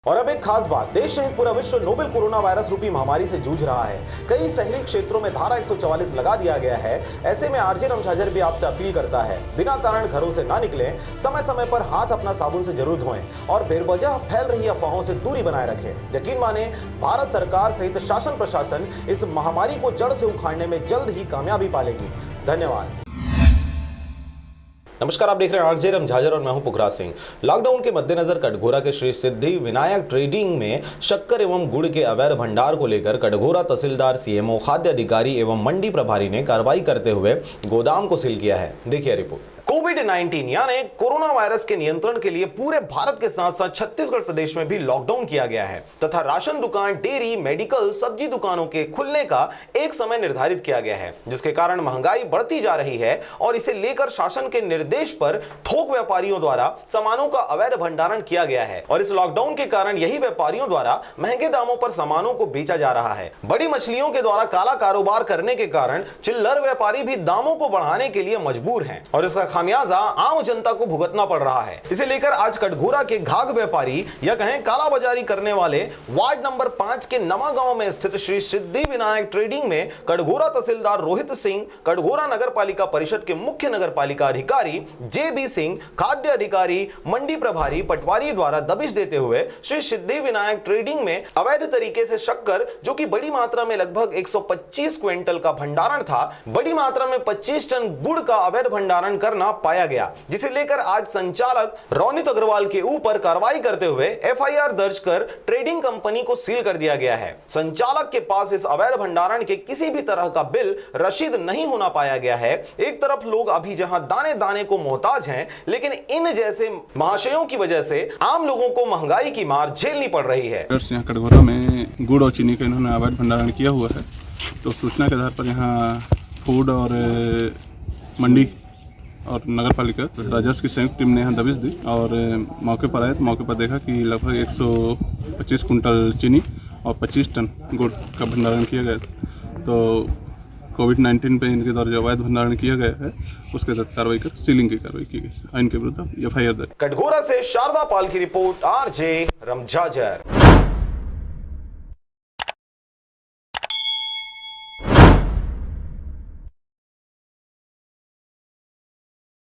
और अब एक खास बात, देश सहित पूरा विश्व नोवेल कोरोना वायरस रूपी महामारी से जूझ रहा है। कई शहरी क्षेत्रों में धारा 144 लगा दिया गया है। ऐसे में आरजे रमझाझर भी आपसे अपील करता है, बिना कारण घरों से ना निकलें, समय समय पर हाथ अपना साबुन से जरूर धोएं और बेवजह फैल रही अफवाहों से दूरी बनाए रखें। यकीन माने, भारत सरकार सहित शासन प्रशासन इस महामारी को जड़ से उखाड़ने में जल्द ही कामयाबी पालेगी। धन्यवाद। नमस्कार, आप देख रहे हैं आरजे रमझाझर और मैं हूं पुखराज सिंह। लॉकडाउन के मद्देनजर कटघोरा के श्री सिद्धि विनायक ट्रेडिंग में शक्कर एवं गुड़ के अवैध भंडार को लेकर कटघोरा तहसीलदार, सीएमओ, खाद्य अधिकारी एवं मंडी प्रभारी ने कार्रवाई करते हुए गोदाम को सील किया है। देखिए रिपोर्ट। कोविड-19 यानी कोरोना वायरस के नियंत्रण के लिए पूरे भारत के साथ साथ छत्तीसगढ़ प्रदेश में भी लॉकडाउन किया गया है तथा राशन दुकान, डेयरी, मेडिकल, सब्जी दुकानों के खुलने का एक समय निर्धारित किया गया है, जिसके कारण महंगाई बढ़ती जा रही है और इसे लेकर शासन के निर्देश पर थोक व्यापारियों द्वारा सामानों का अवैध भंडारण किया गया है और इस लॉकडाउन के कारण यही व्यापारियों द्वारा महंगे दामों पर सामानों को बेचा जा रहा है। बड़ी मछलियों के द्वारा काला कारोबार करने के कारण चिल्लर व्यापारी भी दामों को बढ़ाने के लिए मजबूर हैं और इसका खामियाजा आम जनता को भुगतना पड़ रहा है। इसे लेकर आज कटघोरा के घाघ व्यापारी या कहें कालाबाजारी करने वाले वार्ड नंबर 5 के नवागांव में स्थित श्री सिद्धि विनायक ट्रेडिंग में कटघोरा तहसीलदार रोहित सिंह, कटघोरा नगर पालिका परिषद के मुख्य नगर पालिका अधिकारी जे.बी. सिंह, खाद्य अधिकारी, मंडी प्रभारी पटवारी द्वारा दबिश देते हुए श्री सिद्धि विनायक ट्रेडिंग में अवैध तरीके से शक्कर, जो कि बड़ी मात्रा में लगभग 125 क्विंटल का भंडारण था, बड़ी मात्रा में 25 टन गुड़ का अवैध भंडारण करना पाया गया, जिसे लेकर आज संचालक रोनित अग्रवाल के ऊपर कार्रवाई करते हुए एफआईआर दर्ज कर ट्रेडिंग कंपनी को सील कर दिया गया है। संचालक के पास इस अवैध भंडारण के किसी भी तरह का बिल, रसीद नहीं होना पाया गया है। एक तरफ लोग अभी जहां दाने दाने को मोहताज हैं, लेकिन इन जैसे महाशयों की वजह से आम लोगों को महंगाई की मार झेलनी पड़ रही है। यहाँ कटघोरा में गुड़ और चीनी का इन्होंने अवैध भंडारण किया हुआ है, तो सूचना के आधार पर यहाँ फूड और मंडी और नगर पालिका राजस्व की संयुक्त टीम ने यहाँ दबिश दी और मौके पर आए तो मौके पर देखा कि लगभग 125 कुंटल चीनी और 25 टन गुड़ का भंडारण किया गया। तो कोविड-19 पे इनके द्वारा जो अवैध भंडारण किया गया है उसके तहत कार्रवाई कर सीलिंग की कार्रवाई की गई। इनके विरुद्ध एफआईआर दर्ज। कटघोरा से शारदा पाल की रिपोर्ट, आरजे रमझाझर।